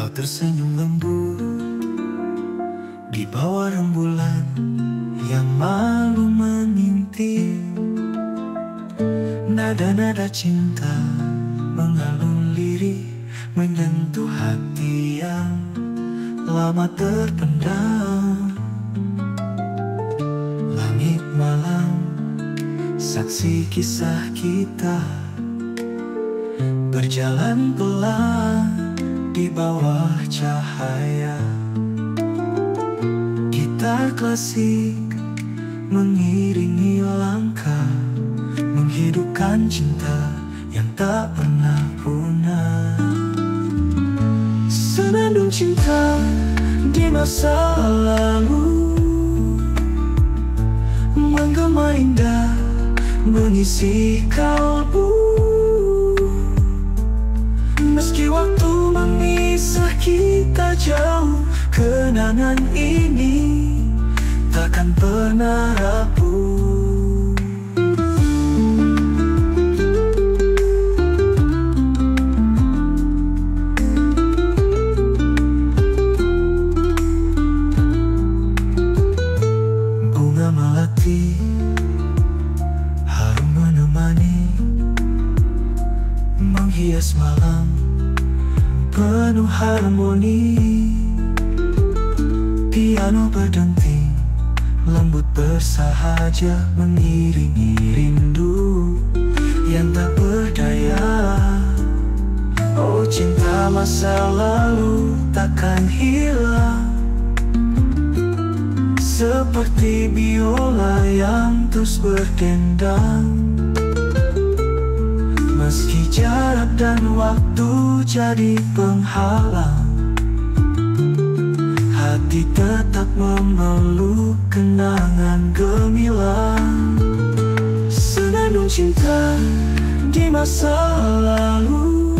Kau tersenyum lembut di bawah rembulan yang malu mengintip. Nada-nada cinta mengalun lirih, menyentuh hati yang lama terpendam. Langit malam saksi kisah kita, berjalan pelan di bawah cahaya. Gitar klasik mengiringi langkah, menghidupkan cinta yang tak pernah punah. Senandung cinta di masa lalu menggema indah mengisi kalbu. Meski waktu memisah kita jauh, kenangan ini takkan pernah rapuh. Bunga melati harum menemani, menghias malam penuh harmoni. Piano berdenting lembut bersahaja, mengiringi rindu yang tak berdaya. Oh, cinta masa lalu takkan hilang, seperti biola yang terus berdendang. Meski jarak dan waktu jadi penghalang, hati tetap memeluk kenangan gemilang. Senandung cinta di masa lalu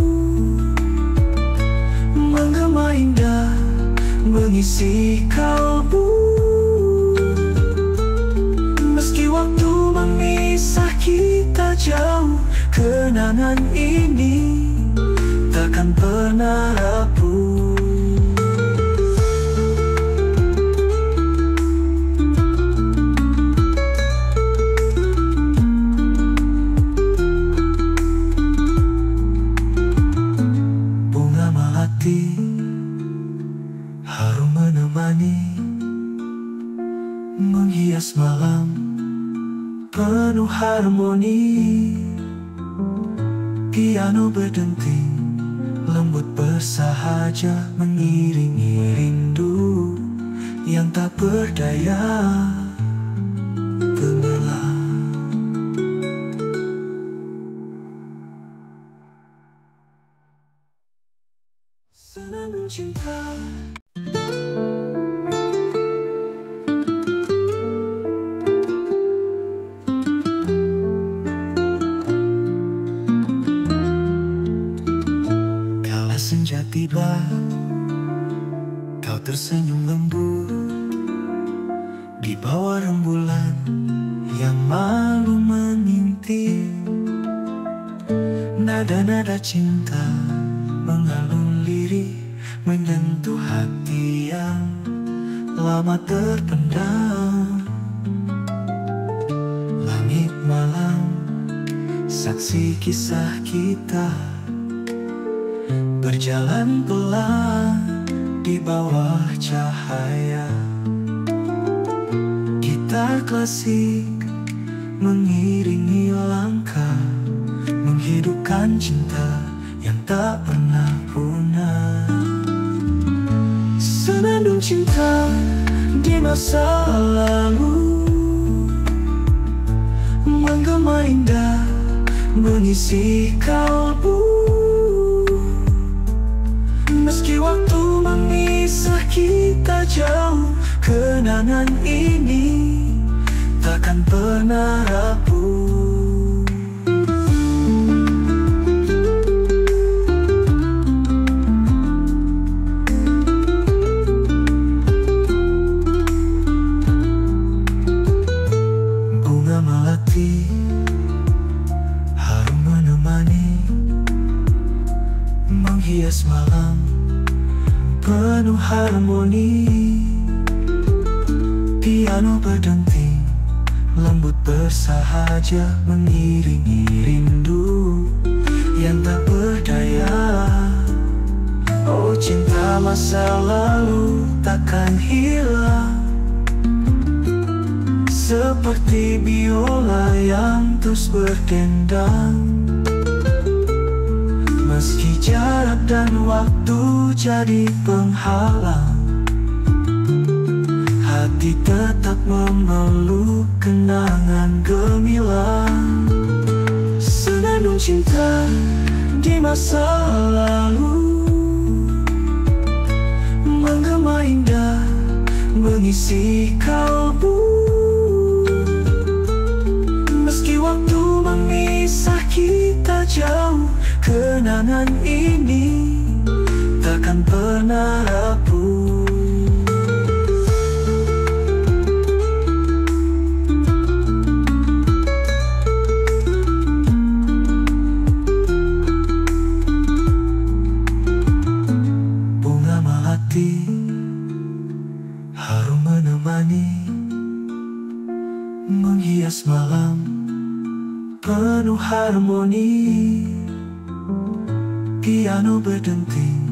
menggema indah mengisi kalbu. Meski waktu memisah kita jauh, kenangan ini takkan pernah rapuh. Bunga melati harum menemani, menghias malam penuh harmoni. Piano berdenting lembut bersahaja, mengiringi rindu yang tak berdaya. Gemelah senandung cinta. Senja tiba, kau tersenyum lembut di bawah rembulan yang malu mengintip. Nada-nada cinta mengalun lirih, menyentuh hati yang lama terpendam. Langit malam saksi kisah kita, berjalan pelan di bawah cahaya. Gitar klasik mengiringi langkah, menghidupkan cinta yang tak pernah punah. Senandung cinta di masa lalu menggema indah mengisi kalbu. Meski waktu memisah kita jauh, kenangan ini takkan pernah rapuh. Bunga melati harum menemani, menghias malam penuh harmoni. Piano berdenting lembut bersahaja, mengiringi rindu yang tak berdaya. Oh, cinta masa lalu takkan hilang, seperti biola yang terus berdendang. Meski jarak dan waktu jadi penghalang, hati tetap memeluk kenangan gemilang. Senandung cinta di masa lalu menggema indah mengisi kalbu. Meski waktu memisah kita jauh, kenangan ini takkan pernah rapuh. Bunga melati harum menemani, menghias malam penuh harmoni. Piano berdenting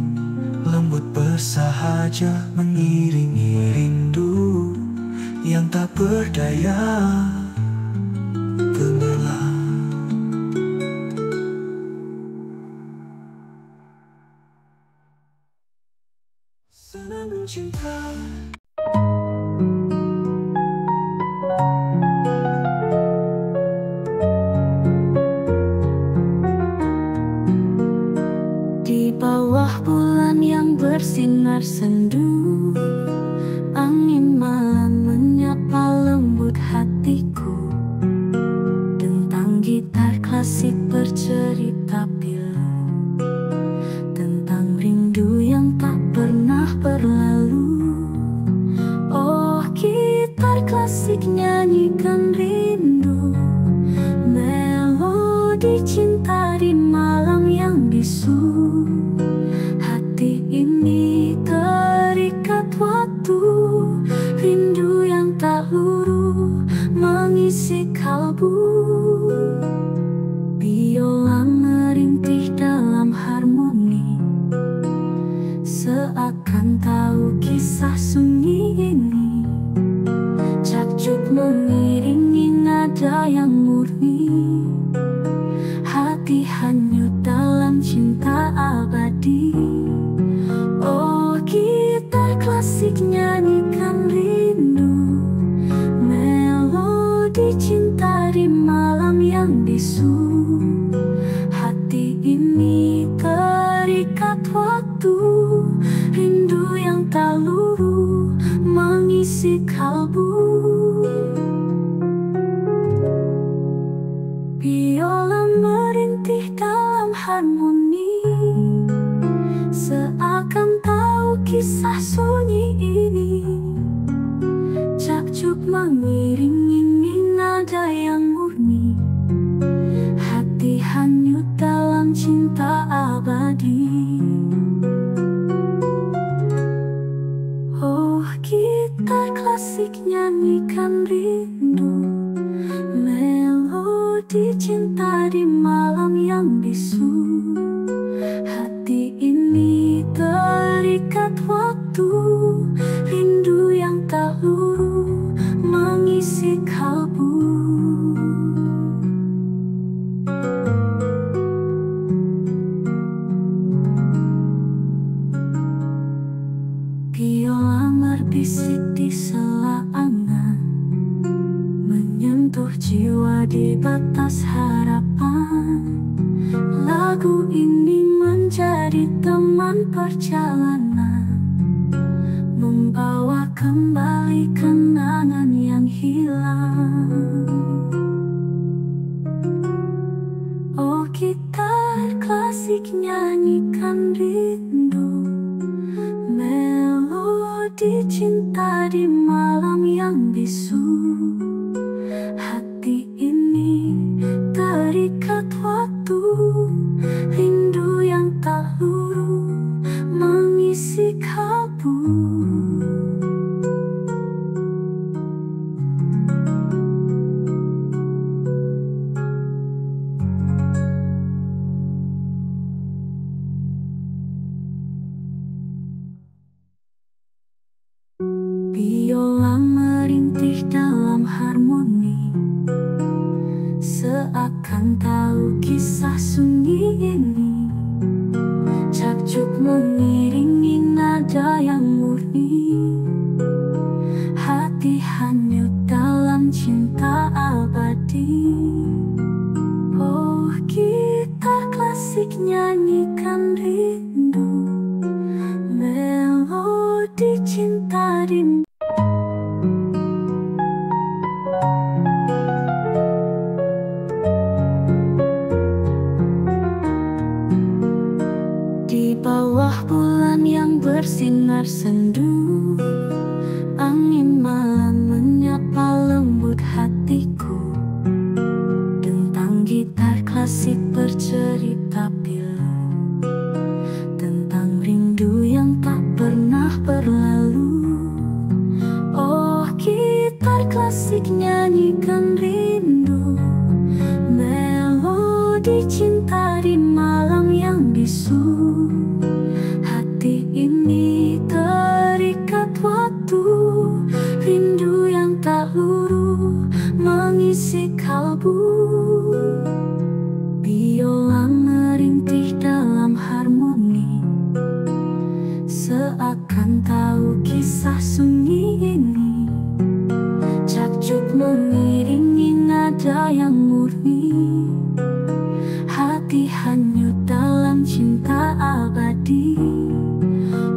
lembut bersahaja, mengiringi rindu yang tak berdaya. Gemelah senandung cinta. Di bawah bulan yang bersinar sendu, angin malam menyapa lembut hatiku. Tentang gitar klasik bercerita pilu, tentang rindu yang tak pernah berlalu. Oh, gitar klasik nyanyikan rindu, melodi cinta di malam yang bisu. Hati ini terikat waktu, rindu yang tak luruh mengisi kalbu. Biola merintih dalam harmoni, seakan tahu kisah sunyi ini. Cakjuk mengiringi nada yang murni, hati hanyut dalam cinta abadi. Oh, gitar klasik nyanyikan rindu, melodi cinta di malam yang bisu. Hati ini terikat waktu, rindu yang tak luruh mengisi kalbu. Biola merintih dalam harmoni, seakan tahu kisah sunyi ini. Cakjuk mengiringi nada yang murni, hati hanyut dalam cinta abadi. Oh, gitar klasik nyanyikan rindu, melodi cinta di malam yang bisu. Hati ini terikat waktu, rindu yang tak luruh mengisi kalbu. Biola berbisik di sela angan, menyentuh jiwa di batas harapan. Lagu ini menjadi teman perjalanan, membawa kembali kenangan yang hilang. Oh, gitar klasik nyanyikan rindu, melodi cinta di malam yang bisu. Hati ini terikat waktu, rindu yang tak luruh mengisi mengisi kalbu. Biola merintih dalam harmoni, seakan tahu kisah sunyi ini. Cakjuk mengiringi nada yang murni, hati hanyut dalam cinta abadi. Oh, gitar klasik nyanyikan rindu, melodi cinta di bawah bulan yang bersinar sendu. Angin malam menyapa lembut hatiku. Tentang gitar klasik bercerita pilu, tentang rindu yang tak pernah berlalu. Oh, gitar klasik nyanyikan rindu, melodi cinta di malam yang bisu. Hati ini terikat waktu, rindu yang tak luru mengisi kalbu. Biola merintih dalam harmoni, seakan tahu kisah sunyi ini. Cakjuk mengiringi nada yang murni, hati hanyut dalam cinta abadi.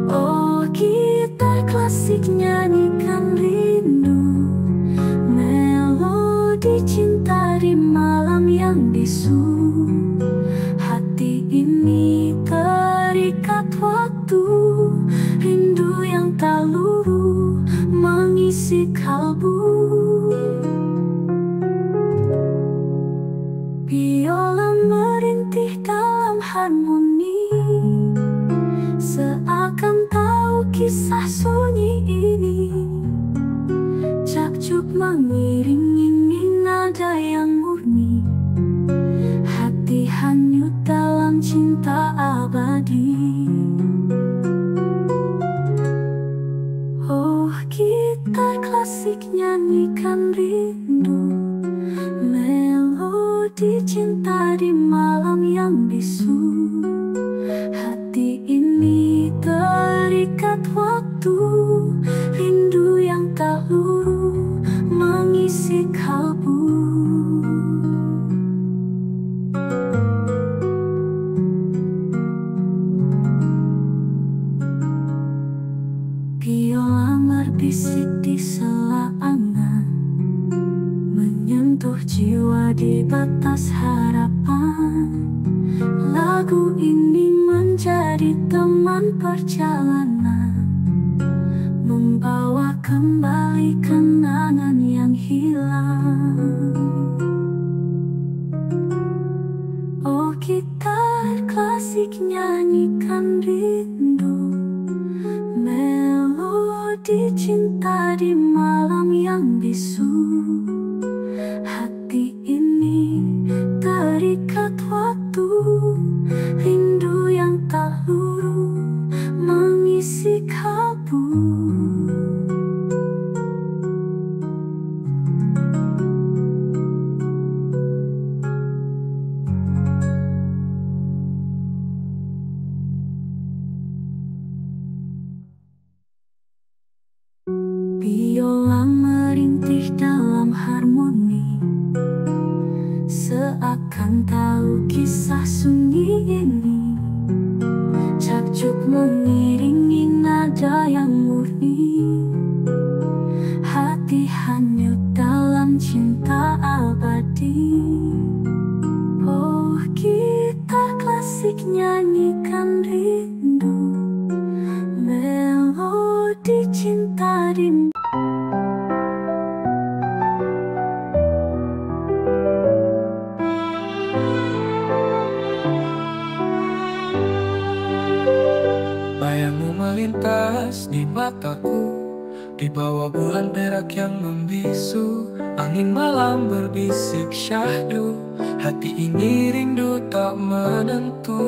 Oh, gitar klasik nyanyikan rindu, melodi cinta di malam yang bisu. Hati ini terikat waktu, rindu yang tak luru mengisi kalbu. Biola merintih dalam harmoni, seakan tahu kisah sunyi ini. Cakjuk mengiringi nada yang murni, hati hanyut dalam cinta abadi. Oh, gitar klasik nyanyikan rindu, melodi cinta di malam yang bisu. Hati ini terikat waktu, rindu yang tak luru mengisi kalbu. Biola berbisik di sela angan, menyentuh jiwa di batas harapan. Lagu ini menjadi teman perjalanan, membawa kembali kenangan yang hilang. Oh, gitar klasik nyanyikan rindu, melodi cinta di malam yang bisu. Hati ini terikat waktu, rindu yang tak luru mengisi kalbu. Biola merintih dalam harmoni, seakan tahu kisah sunyi ini. Cakjuk mengiringi nada yang murni, hati hanyut dalam cinta abadi. Oh, gitar klasik nyanyikan rindu, melodi cinta di melintas di mataku, di bawah bulan perak yang membisu. Angin malam berbisik syahdu, hati ini rindu tak menentu.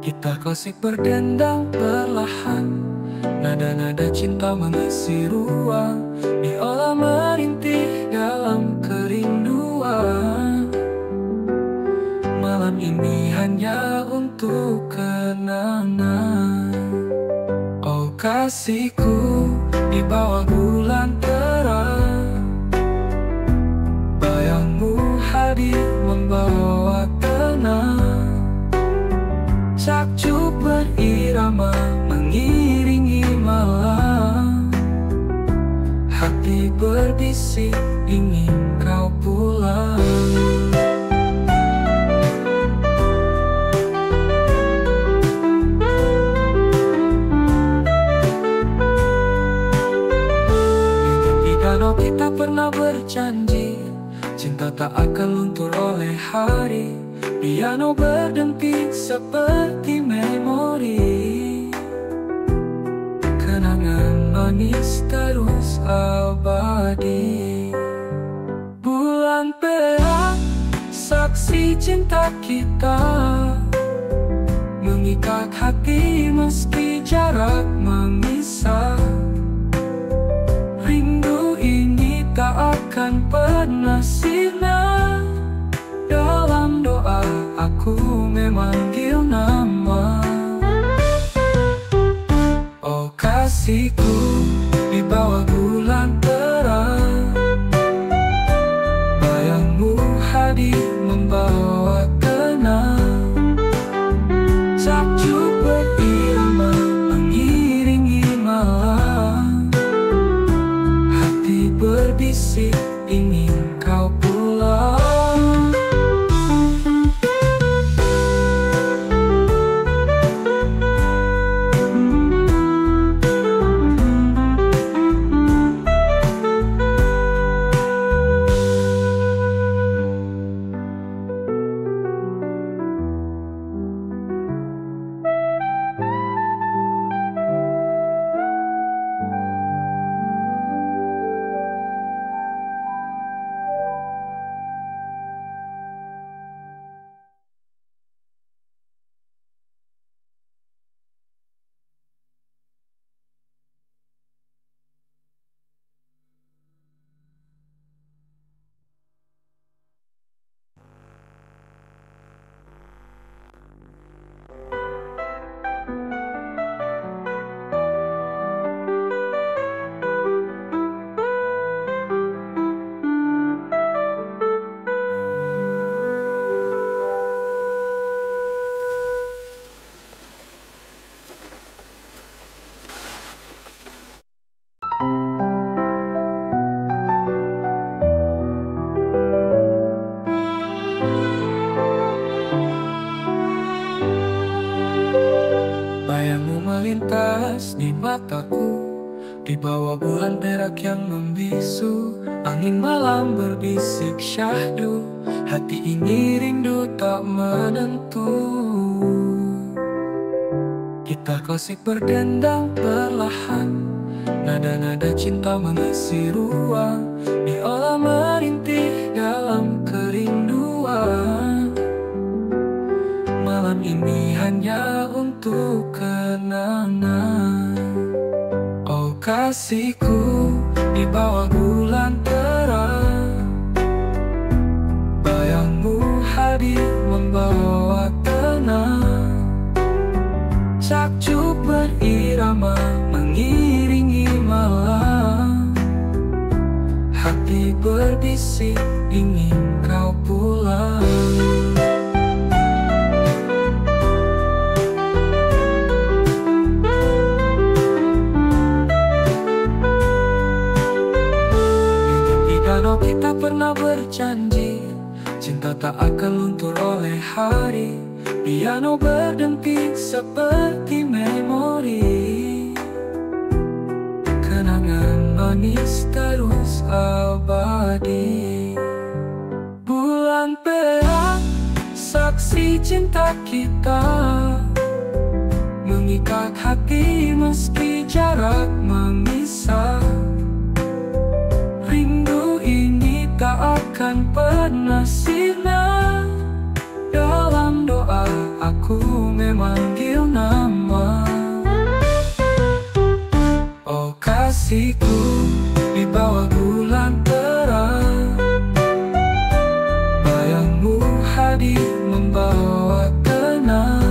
Gitar klasik berdendang perlahan, nada-nada cinta mengisi ruang. Biola merintih dalam kerinduan. Malam ini hanya untuk kenangan. Oh kasihku, di bawah bulan terang, bayangmu hadir membawa tenang. Sakjuk berirama mengiringi malam. Hati berbisik ingin kau pulang. Di danau kita pernah berjanji, cinta tak akan luntur oleh hari. Piano berdenting seperti memori, kenangan manis terus abadi. Bulan perak, saksi cinta kita, mengikat hati meski jarak memisah. Rindu ini tak akan pernah sirna. Dalam doa aku memanggil nama. Oh kasihku, di bawah bulan terang, bayangmu hadir membawa tenang. Sakjuk berirama mengiringi malam. Hati berbisik ingin kau pulang. Bayangmu melintas di mataku, di bawah bulan perak yang membisu. Angin malam berbisik syahdu, hati ini rindu tak menentu. Gitar klasik berdendang perlahan, nada-nada cinta mengisi ruang. Biola merintih dalam kerinduan. Malam ini hanya untuk kenangan. Oh kasihku, di bawah bulan terang, bayangmu hadir membawa tenang. Sakjuk berirama mengiringi malam. Hati berbisik ingin kau pulang. Kita pernah berjanji, cinta tak akan luntur oleh hari. Piano berdenting seperti memori, kenangan manis terus abadi. Bulan perak, saksi cinta kita, hati meski jarak memisah. Rindu ini tak akan pernah sirna. Dalam doa aku memanggil nama. Oh kasihku, di bawah bulan terang, bayangmu hadir membawa tenang.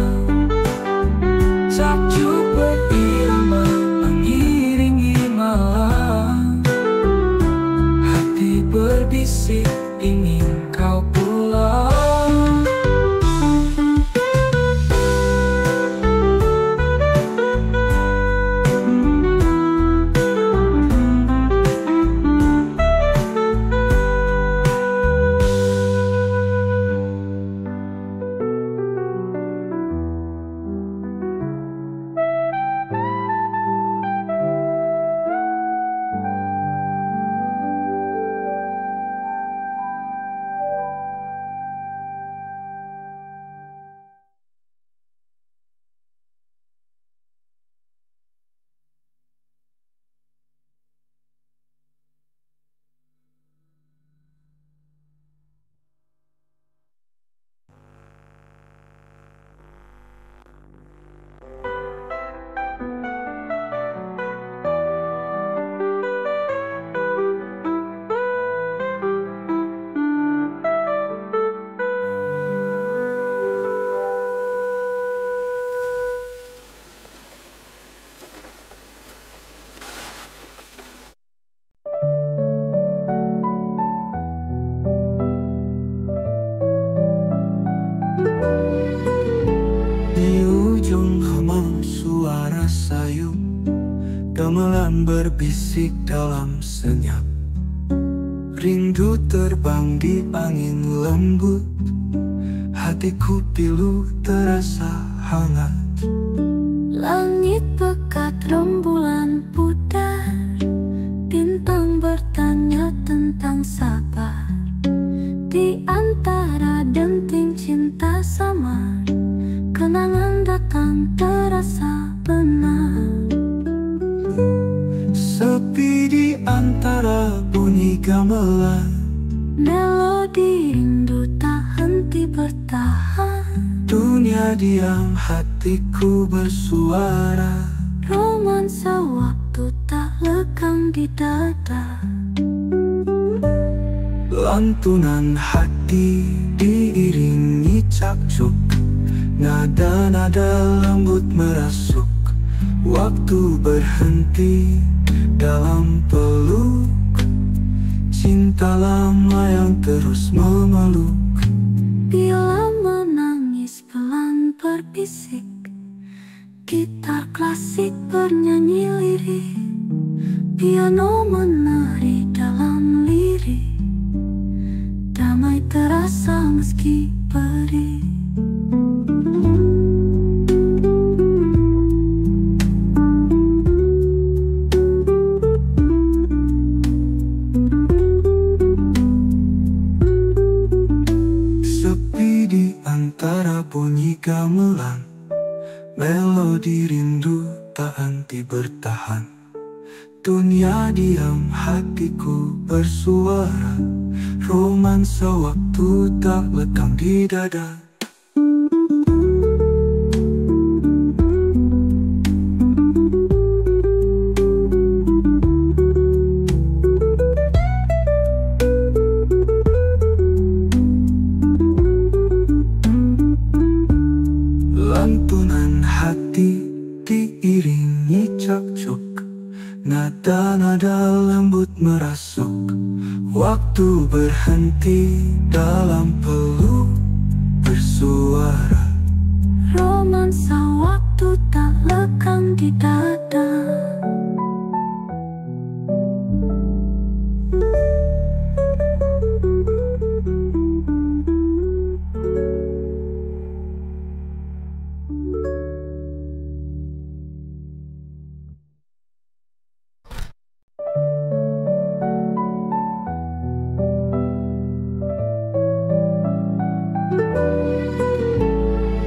Takjub berirama mengiringi malam. Hati berbisik ingin kau pulang. Di ujung hemah suara sayu gamelan berbisik dalam senyap. Rindu terbang di angin lembut. Hatiku pilu terasa hangat. Langit pekat rembulan pudar. Bintang bertanya tentang sabar. Di antara denting cinta samar, kenangan datang terasa benar. Sepi di antara bunyi gamelan, Melodi rindu tak henti bertahan. dunia diam, hatiku bersuara. Romansa waktu tak lekang di dada. Lantunan hati diiringi cakcuk. Nada-nada lembut merasuk. Waktu berhenti dalam peluk. Cinta lama yang terus memeluk. Bila menangis pelan berbisik. Gitar klasik bernyanyi lirik. Piano menari dalam lirik. Damai terasa meski perih. Sepi di antara bunyi gamelan, melodi rindu tak henti bertahan. Dunia diam, hatiku bersuara. Romansa waktu tak lekang di dada. Lantunan hati diiringi cakcuk. Nada-nada lembut merasuk. Waktu berhenti dalam peluk bersuara. Romansa waktu tak lekang di dada.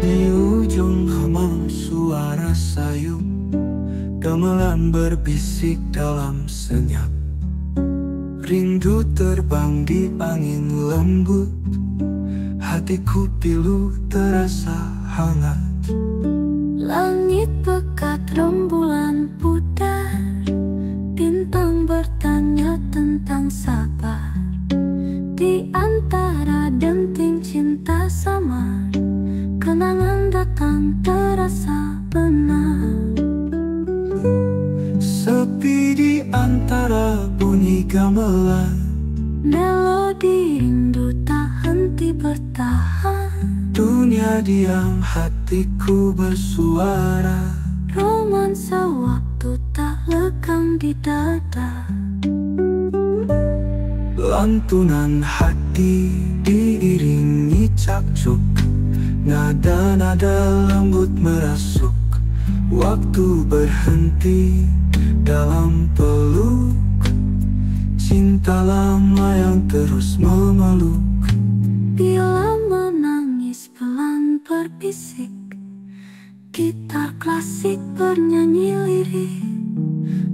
Di ujung hemah suara sayu, gamelan berbisik dalam senyap. Rindu terbang di angin lembut, hatiku pilu terasa hangat. Langit pekat rembulan pudar, bintang bertanya tentang sabar. Di antara denting cinta samar, kenangan datang terasa benar. Sepi di antara bunyi gamelan, melodi rindu tak henti bertahan. dunia diam, hatiku bersuara. Romansa waktu tak lekang di dada. Lantunan hati diiringi cakcuk, nada-nada lembut merasuk. Waktu berhenti dalam peluk, cinta lama yang terus memeluk. Bila menangis pelan berbisik, gitar klasik bernyanyi lirik,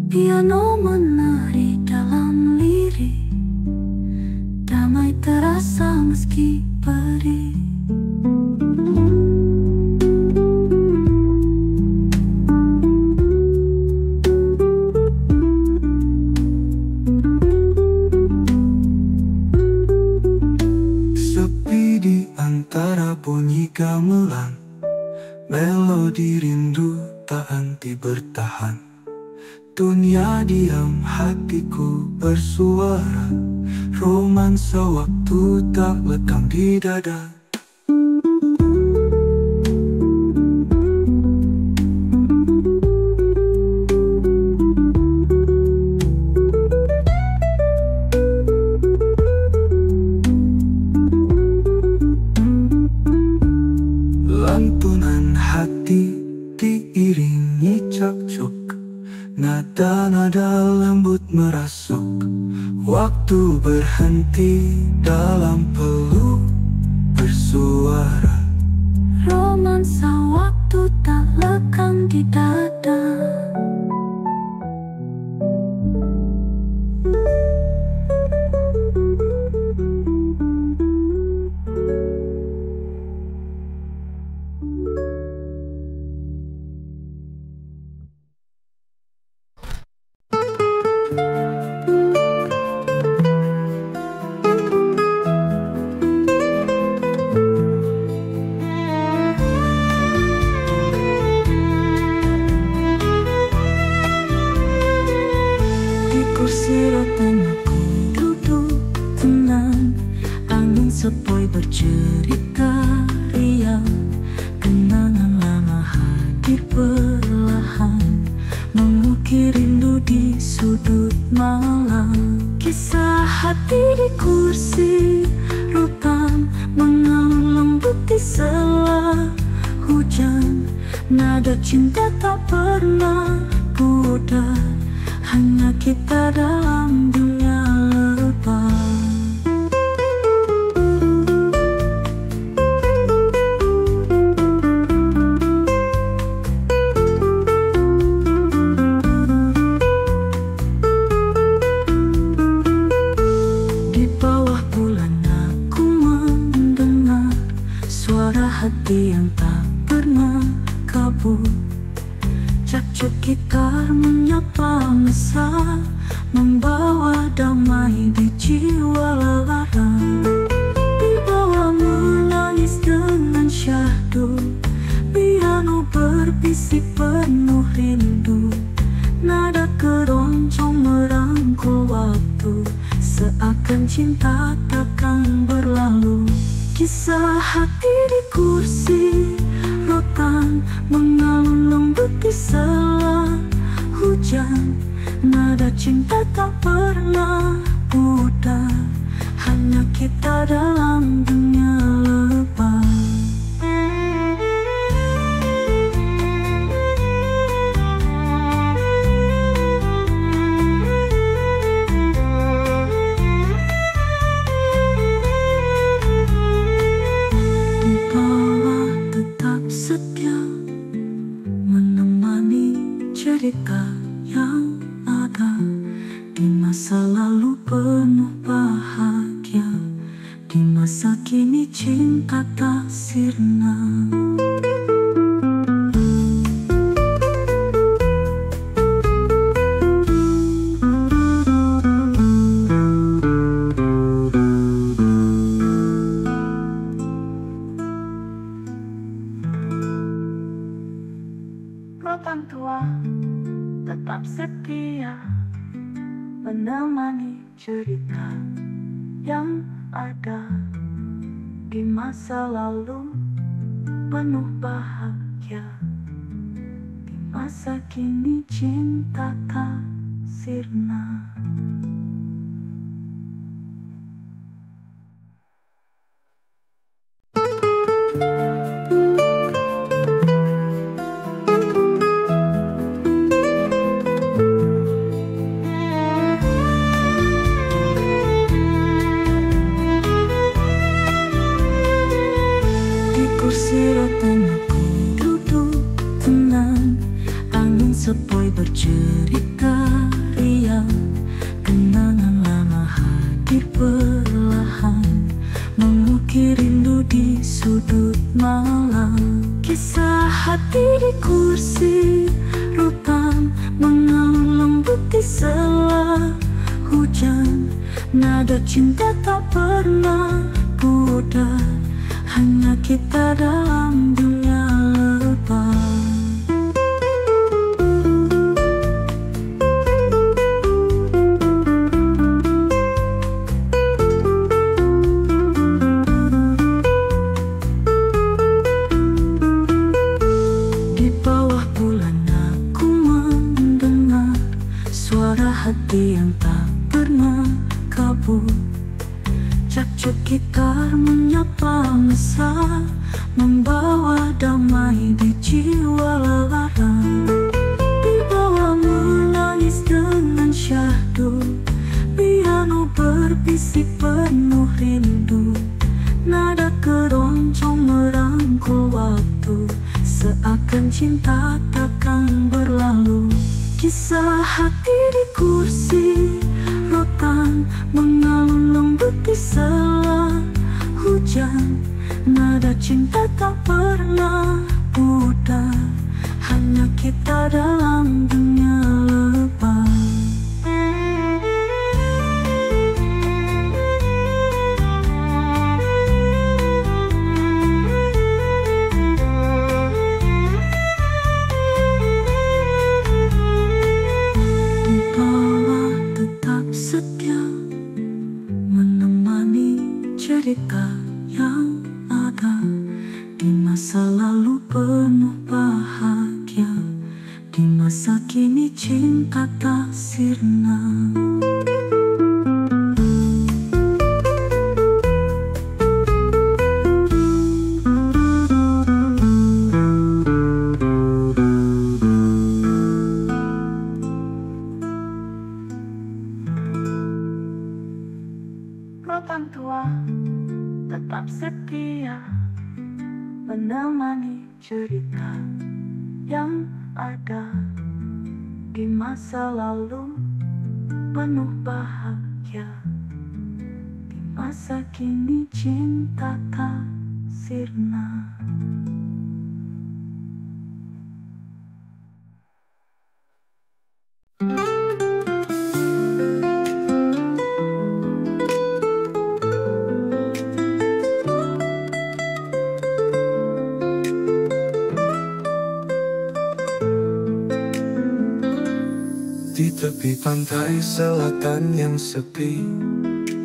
piano menari dalam lirik. Damai terasa meski perih. Sepi di antara bunyi gamelan, melodi rindu tak henti bertahan. Dunia diam, hatiku bersuara. Romansa waktu tak lekang di dada. Lantunan hati diiringi cakcuk, nada-nada lembut merasuk. Waktu berhenti dalam peluk, bersuara. Romansa waktu tak lekang di dada. Kursi rotanya ku duduk tenang, angin sepoi bercerita riang. Kenangan lama hadir perlahan, mengukir rindu di sudut malam. Kisah hati di kursi rotan, mengalun lembut di sela hujan. Nada cinta tak pernah pudar, hanya kita dalam dunia lebah. Di bawah bulan aku mendengar suara hati yang tak pernah kabur. Cakcuk gitar menyapa mesra, membawa damai di jiwa lara. Dibawa menangis dengan syahdu, piano berbisik penuh rindu. Nada keroncong merangkul waktu, seakan cinta takkan berlalu. Kisah hati di kursi rotan, mengalun lembut di sela hujan. Nada cinta tak pernah pudar, hanya kita dalam dunia lebah. cerita yang ada di masa lalu penuh bahagia, di masa kini cinta tak sirna. Rotan tua tetap setia menemani cerita yang ada di masa lalu penuh bahagia, di masa kini cinta tak sirna. Kursi rotan aku duduk tenang, angin sepoi bercerita riang, kenangan lama hadir perlahan, mengukir rindu di sudut malam. Kisah hati di kursi rotan mengalun lembut di sela hujan, nada cinta tak pernah pudar, hanya kita dalam dunia lebah. Di bawah bulan aku mendengar suara hati yang tak pernah kabur. Cakcuk gitar menyapa mesra, membawa damai di jiwa lara. Di bawah menangis dengan syahdu, piano berbisik penuh rindu, nada keroncong merangkul waktu, seakan cinta takkan berlalu. Kisah hati di kursi rotan mengalun lembut di sela hujan, nada cinta tak pernah pudar, hanya kita dalam dunia lebah. Cerita yang ada di masa lalu penuh bahagia, di masa kini cinta tak sirna. Rotan tua tetap setia menemani cerita yang ada di masa lalu penuh bahagia, di masa kini cinta tak sirna. Di tepi pantai selatan yang sepi,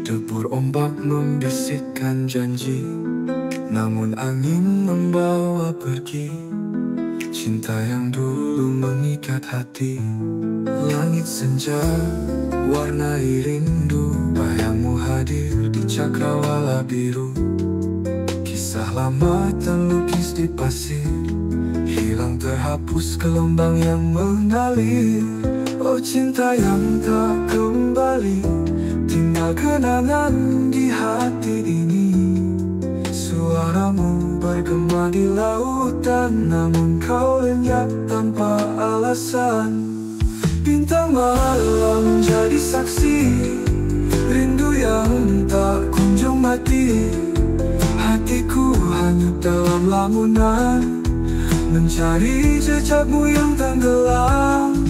debur ombak membisikkan janji, namun angin membawa pergi cinta yang dulu mengikat hati. Langit senja warnai rindu, bayangmu hadir di cakrawala biru. Kisah lama terlukis di pasir, hilang terhapus gelombang yang mengalir. Oh cinta yang tak kembali, tinggal kenangan di hati ini. Suaramu bergema di lautan, namun kau lenyap tanpa alasan. Bintang malam jadi saksi rindu yang tak kunjung mati. Hatiku hanyut dalam lamunan, mencari jejakmu yang tenggelam.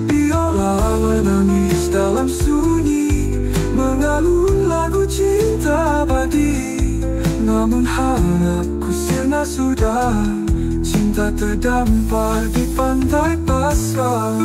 Biola menangis dalam sunyi, mengalun lagu cinta abadi. Namun harapku sirna sudah, cinta terdampar di pantai pasrah.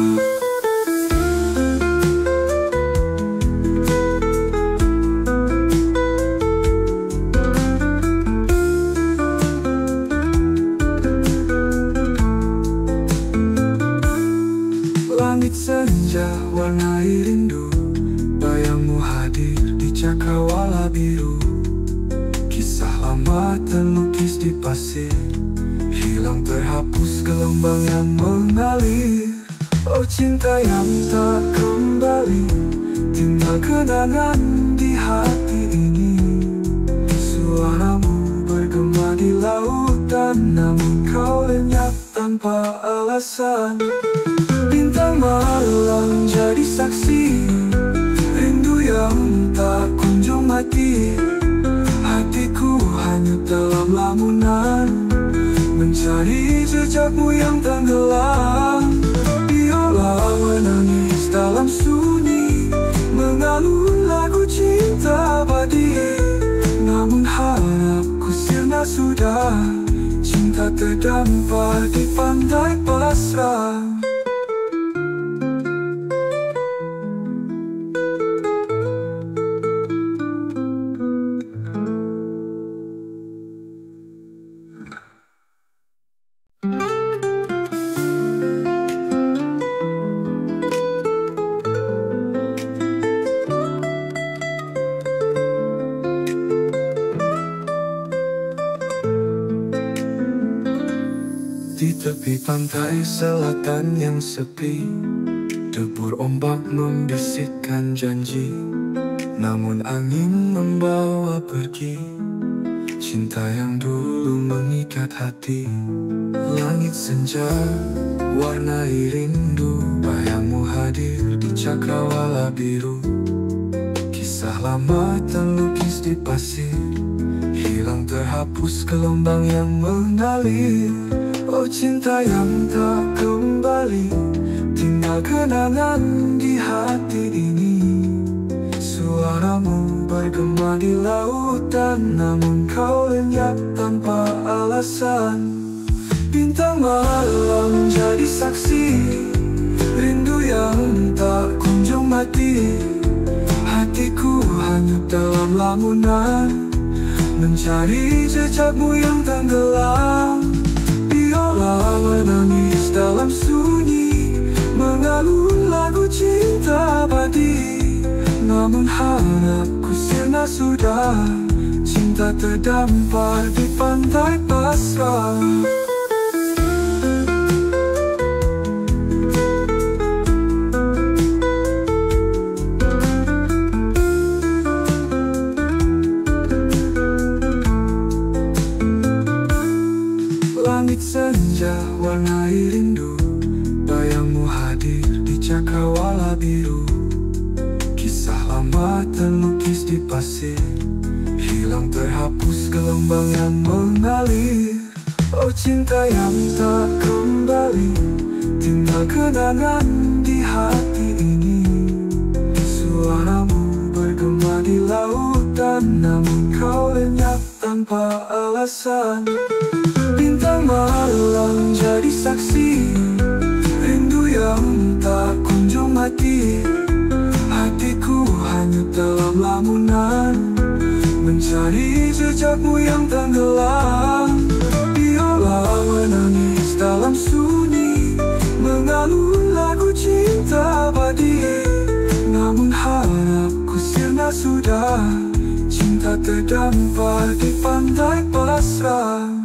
Langit senja warnai rindu, bayangmu hadir di cakrawala biru. Kisah lama terlukis di pasir, hilang terhapus gelombang yang mengalir. Oh cinta yang tak kembali, tinggal kenangan di hati ini. Suaramu bergema di lautan, namun kau lenyap tanpa alasan. Bintang malam jadi saksi rindu yang tak kunjung mati. Hatiku hanyut dalam lamunan, mencari jejakmu yang tenggelam. Biola menangis dalam sunyi, mengalun lagu cinta abadi. Namun harapku sirna sudah, cinta terdampar di pantai pasrah. Di tepi pantai selatan yang sepi, debur ombak membisikkan janji. Namun angin membawa pergi cinta yang dulu mengikat hati. Langit senja warnai rindu, bayangmu hadir di cakrawala biru. Kisah lama terlukis di pasir, hilang terhapus gelombang yang mengalir. Oh cinta yang tak kembali, tinggal kenangan di hati ini. Suaramu bergema di lautan, namun kau lenyap tanpa alasan. Bintang malam jadi saksi rindu yang tak kunjung mati. Hatiku hanyut dalam lamunan, mencari jejakmu yang tenggelam. Biola menangis dalam sunyi, mengalun lagu cinta abadi. Namun harapku sirna sudah, cinta terdampar di pantai pasrah. Langit senja warnai rindu, bayangmu hadir di cakrawala biru. Kisah lama terlukis di pasir, hilang terhapus gelombang yang mengalir. Oh cinta yang tak kembali, tinggal kenangan di hati ini. Suaramu bergema di lautan, namun kau lenyap tanpa alasan. Bintang malam jadi saksi rindu yang tak kunjung mati. Hatiku hanyut dalam lamunan, mencari jejakmu yang tenggelam. Biola menangis dalam sunyi, mengalun lagu cinta abadi. Namun harapku sirna sudah, cinta terdampar di pantai pasrah.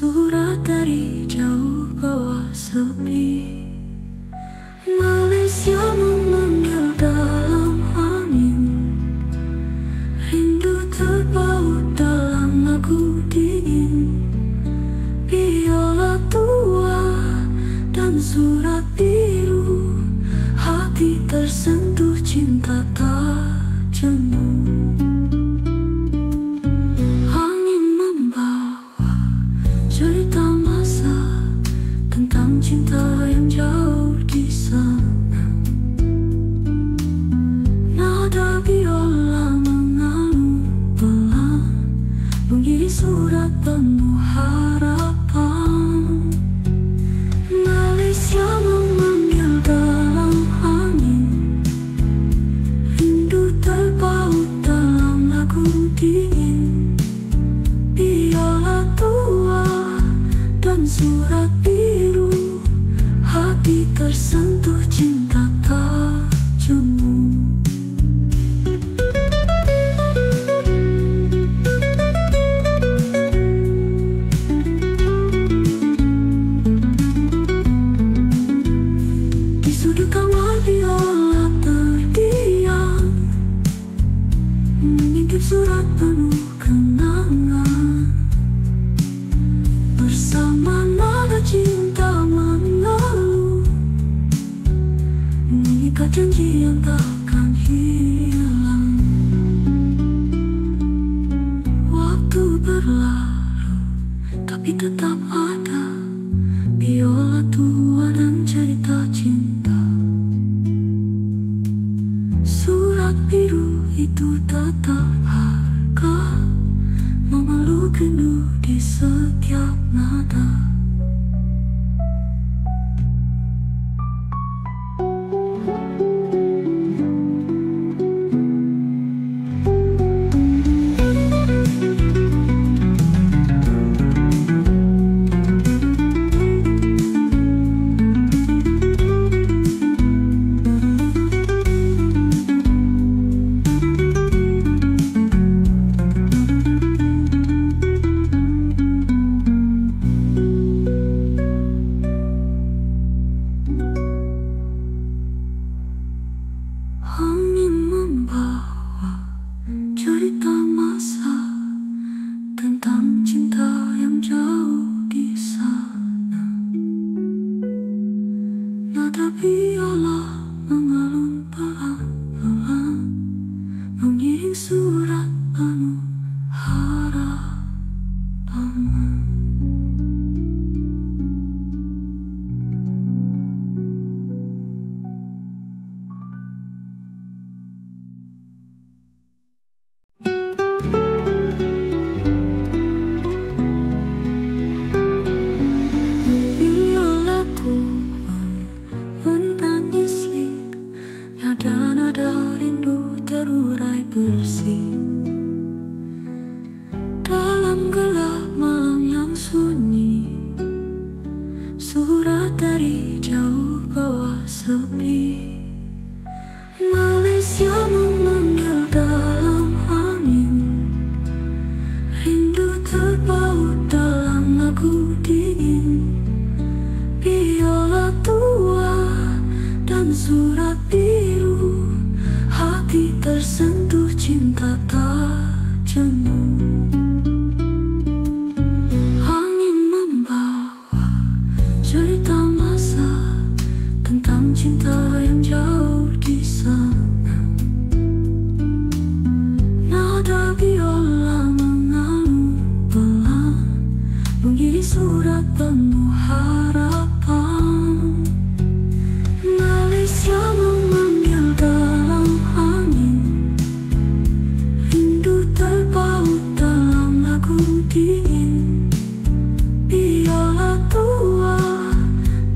Surat dari jauh bawah sepi. Malaysia memanggil dalam angin, rindu terpaut dalam lagu dingin. Biola tua dan surat biru, hati tersentuh cinta tak jemu. Angin membawa cerita masa tentang cinta yang jauh di sana. Nada biola mengalun pelan, mengiris surat penuh harapan. Malaysia memanggil dalam angin, rindu terpaut dalam lagu dingin. Biola tua dan surat biru, hati tersentuh cinta tak jemu. Di sudut kamar biola terdiam, mengintip surat penuh kenangan. Bersama nada cinta mengeluh, mengikat janji yang takkan hilang. Waktu berlalu, tapi tetap ada biola tua dan cerita cinta. Surat biru itu tetap harga, memeluk rindu di setiap nada. Angin membawa cerita masa tentang cinta yang jauh di sana. Nada biola mengalun pelan-pelan, mengiring surat penuh harapan. Biola tua menangis lik, nada-nada rindu terurai bersih. Dalam gelap malam yang sunyi, surat dari jauh bawah sepi. Malaysia memanggil dalam angin, rindu terpaut dalam lagu dingin. Biola tua dan surat biru, hati tersentuh cinta tak jemu. Angin membawa cerita masa tentang cinta yang jauh di sana. Nada biola mengalun pelan, mengiris surat penuh harapan. Malaysia memanggil dalam angin, rindu terpaut dalam lagu dingin. Biola tua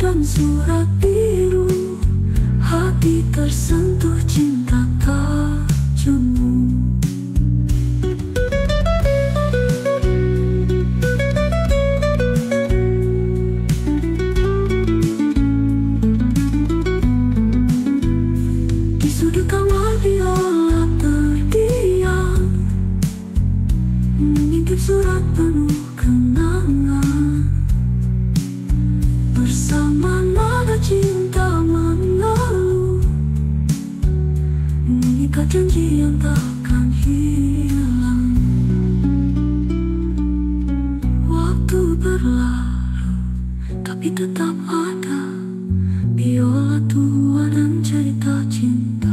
dan surat biru, hati tersentuh cinta tak jemu. Di sudut kamar biola terdiam, mengintip surat penuh kenangan. tapi tetap ada biola tua dan cerita cinta.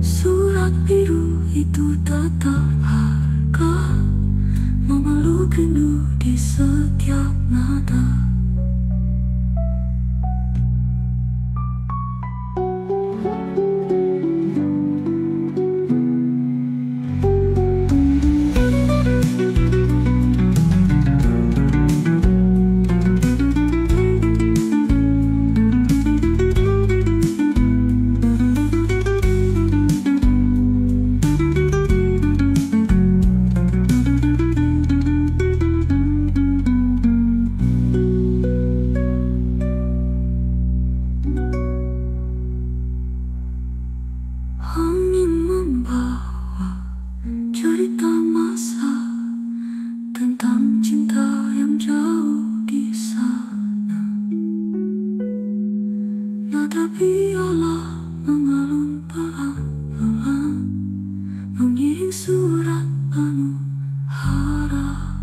Surat biru itu tetap harga, memeluk rindu di setiap nada. Angin membawa cerita masa tentang cinta yang jauh di sana. Nada biola mengalun pelan-pelan, mengiring surat penuh harapan.